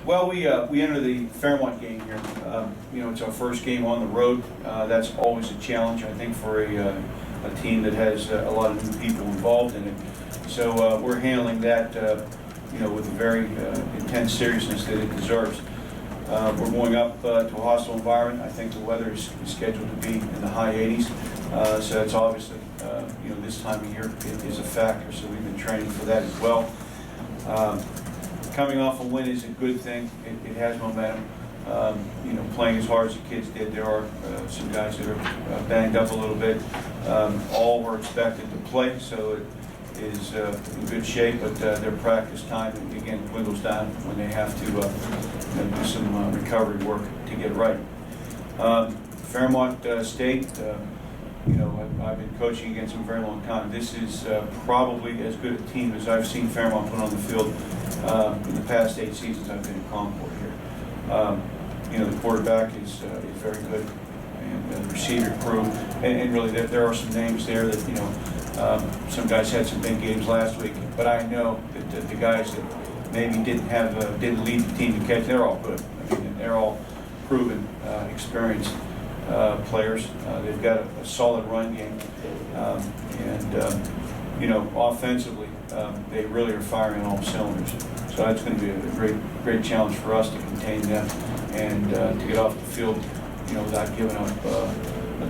Well, we enter the Fairmont game here. It's our first game on the road. That's always a challenge, I think, for a team that has a lot of new people involved in it. So we're handling that, with a very intense seriousness that it deserves. We're going up to a hostile environment. I think the weather is scheduled to be in the high 80s. So that's obviously, this time of year is a factor. So we've been training for that as well. Coming off a win is a good thing. It has momentum. Playing as hard as the kids did, there are some guys that are banged up a little bit. All were expected to play, so it is in good shape, but their practice time, again, dwindles down when they have to do some recovery work to get right. Fairmont State, I've been coaching against them a very long time. This is probably as good a team as I've seen Fairmont put on the field in the past 8 seasons I've been in Concord here. The quarterback is very good, and the receiver crew, and really there are some names there that, some guys had some big games last week, but I know that the guys that maybe didn't lead the team to catch, they're all good. I mean, they're all proven, experienced players. They've got a solid run game, offensively, they really are firing on all cylinders. So that's going to be a great challenge for us to contain them and to get off the field, without giving up a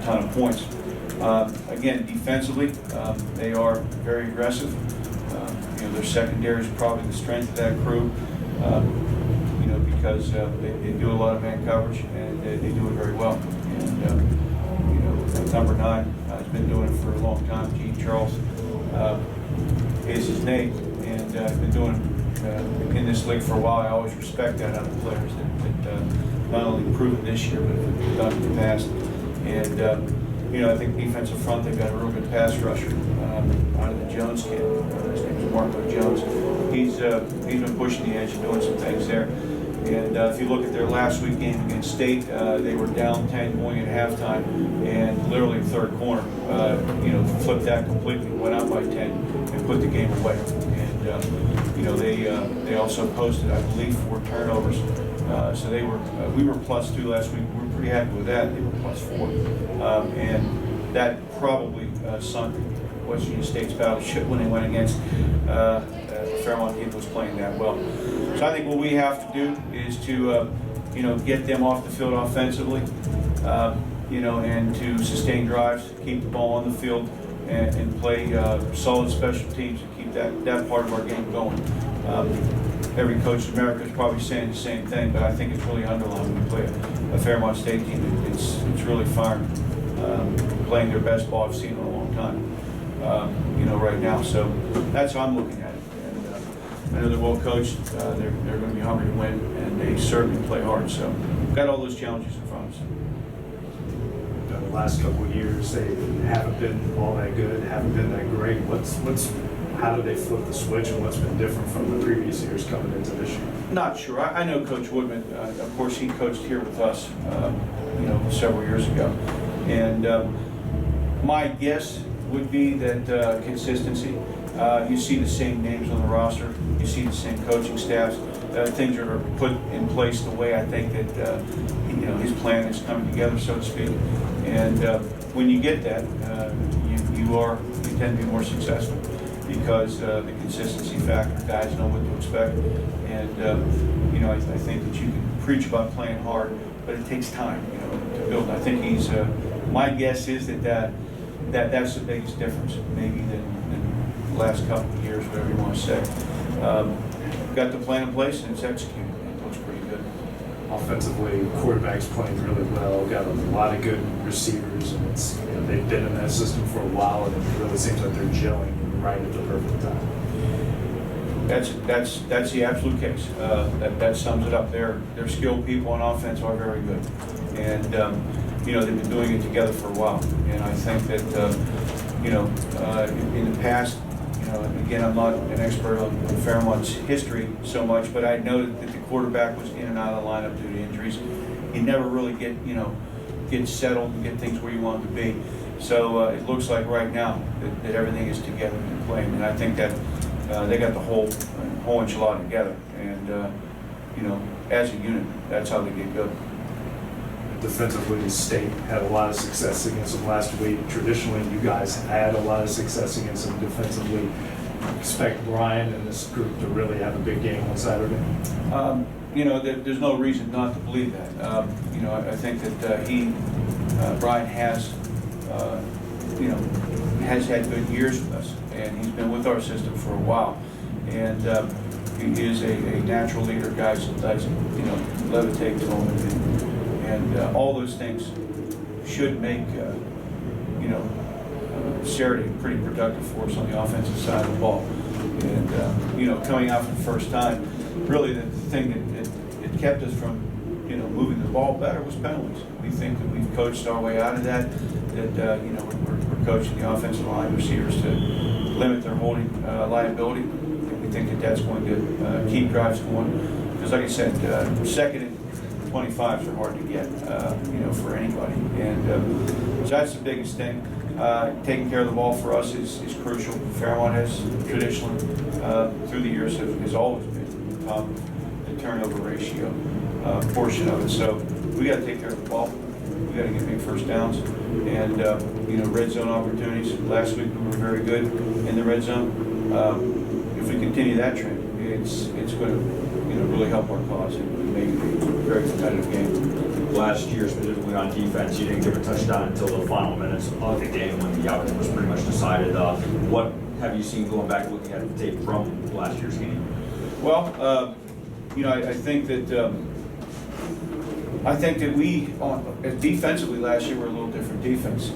ton of points. Again, defensively, they are very aggressive. Their secondary is probably the strength of that crew. Because they do a lot of man coverage and they do it very well. And number 9 has been doing it for a long time. Gene Charles is his name, and I've been doing in this league for a while. I always respect that out of players that not only proven this year but have done in the past. And I think defensive front, they've got a real good pass rusher out of the Jones kid. His name is Marco Jones. He's been pushing the edge and doing some things there. And if you look at their last week game against State, they were down 10 going at halftime, and literally third quarter, flipped that completely, went out by 10, and put the game away. And they also posted, I believe, 4 turnovers. So we were +2 last week. We were pretty happy with that. They were +4, and that probably sunk Western State's battleship when they went against the Fairmont team that was playing that well. So I think what we have to do is to, get them off the field offensively, and to sustain drives, keep the ball on the field, and play solid special teams and keep that part of our game going. Every coach in America is probably saying the same thing, but I think it's really underlined when we play a Fairmont State team. It's really firing, playing their best ball I've seen in a long time, right now. So that's how I'm looking at it. And I know they're well coached. They're going to be hungry to win, and they certainly play hard. So we've got all those challenges in front of us. The last couple of years, they haven't been all that good, haven't been that great. How did they flip the switch, and what's been different from the previous years coming into this year? Not sure. I know Coach Woodman. Of course, he coached here with us, several years ago. And my guess would be that consistency. You see the same names on the roster. You see the same coaching staffs. Things are put in place the way I think that his plan is coming together, so to speak. And when you get that, you tend to be more successful because the consistency factor. Guys know what to expect, and I think that you can preach about playing hard, but it takes time, to build. I think he's. My guess is that's the biggest difference, maybe than the last couple of years, whatever you want to say. Got the plan in place and it's executed. It looks pretty good. Offensively, quarterback's playing really well. Got a lot of good receivers, and they've been in that system for a while, and it really seems like they're gelling right at the perfect time. That's the absolute case. That sums it up. Their skilled people on offense are very good, and they've been doing it together for a while. And I think that in the past, again, I'm not an expert on Fairmont's history so much, but I know that the quarterback was in and out of the lineup due to injuries. He never really get settled and get things where you want them to be. So it looks like right now that everything is together and playing, and I think that they got the whole enchilada together. And as a unit, that's how they get good. Defensively, State had a lot of success against them last week. Traditionally, you guys had a lot of success against them defensively. Expect Brian and this group to really have a big game on Saturday? There's no reason not to believe that. I think that Brian has had good years with us, and he's been with our system for a while. And he is a natural leader, guys that does, levitate to him. And all those things should make, Saturday pretty productive for us on the offensive side of the ball. And, coming out for the first time, really the thing that kept us from, moving the ball better was penalties. We think that we've coached our way out of that, we're coaching the offensive line receivers to limit their holding liability. And we think that that's going to keep drives going. Because like I said, second and 25s are hard to get, for anybody. And so that's the biggest thing. Taking care of the ball for us is crucial. Fairmont has traditionally, through the years, has always been the turnover ratio portion of it. So we got to take care of the ball. We got to get big first downs. And, red zone opportunities. Last week we were very good in the red zone. If we continue that trend, it's going to, really help our cause and make it a very competitive game. Last year, specifically on defense, you didn't give a touchdown until the final minutes of the game when the outcome was pretty much decided. What have you seen going back looking at the tape from last year's game? Well, I think that we, defensively last year, were a little different defense,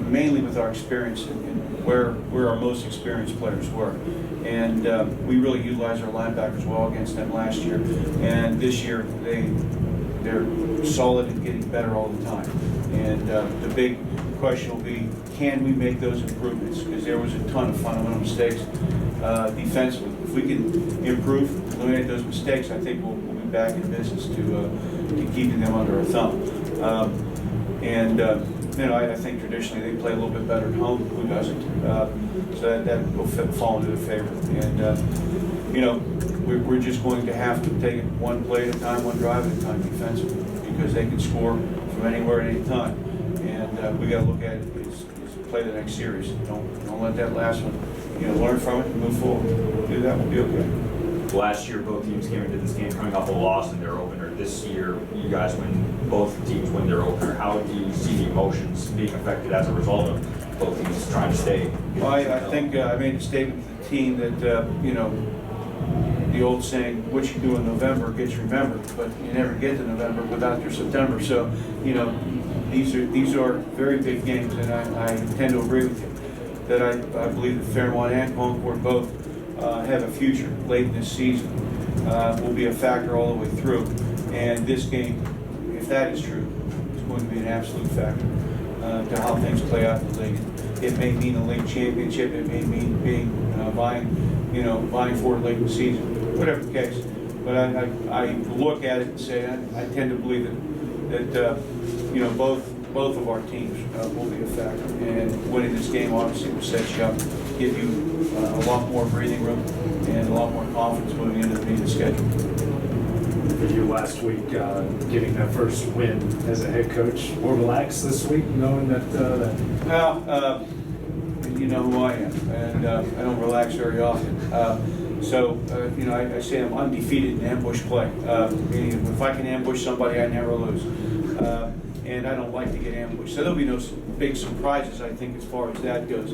mainly with our experience and where our most experienced players were. And we really utilized our linebackers well against them last year. And this year, they're solid and getting better all the time. And the big question will be, can we make those improvements? Because there was a ton of fundamental mistakes defensively. If we can improve, eliminate those mistakes, I think we'll be back in business to keeping them under our thumb. I think traditionally they play a little bit better at home. Who doesn't? So that will fall into their favor. And we're just going to have to take it one play at a time, one drive at a time defensively, because they can score from anywhere at any time. And we got to look at it as play the next series. Don't let that last one. Learn from it and move forward. Do that, we'll be okay. Last year, both teams came into this game coming off a loss in their opener. This year, you guys both teams win their opener. How do you see the emotions being affected as a result of both teams trying to stay? Well, I think I made a statement to the team that, the old saying, what you do in November gets remembered, but you never get to November without your September. So, these are very big games, and I tend to agree with you that I believe that Fairmont and Concord both have a future late in this season. Will be a factor all the way through. And this game, if that is true, is going to be an absolute factor to how things play out in the league. It may mean a league championship. It may mean being vying for it late in the season. Whatever the case. But I look at it and say I tend to believe that both of our teams will be a factor. And winning this game obviously will set you up, give you a lot more breathing room and a lot more confidence moving into the meeting schedule. For you last week, getting that first win as a head coach, more relaxed this week, knowing that. Well, you know who I am, and I don't relax very often. I say I'm undefeated in ambush play. Meaning, if I can ambush somebody, I never lose. And I don't like to get ambushed. So there'll be no big surprises, I think, as far as that goes.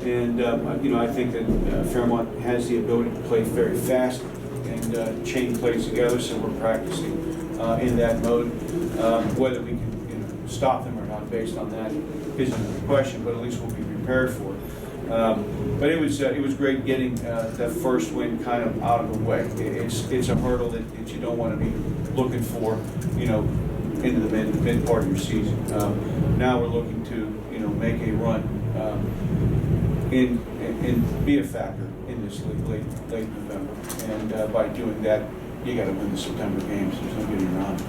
And I think that Fairmont has the ability to play very fast and chain plays together. So we're practicing in that mode. Whether we can stop them or not based on that isn't the question, but at least we'll be prepared for it. But it was great getting that first win kind of out of the way. It's a hurdle that you don't want to be looking for, into the mid part of your season. Now we're looking to make a run and be a factor in this league late November. And by doing that, you got to win the September games. There's no getting around it.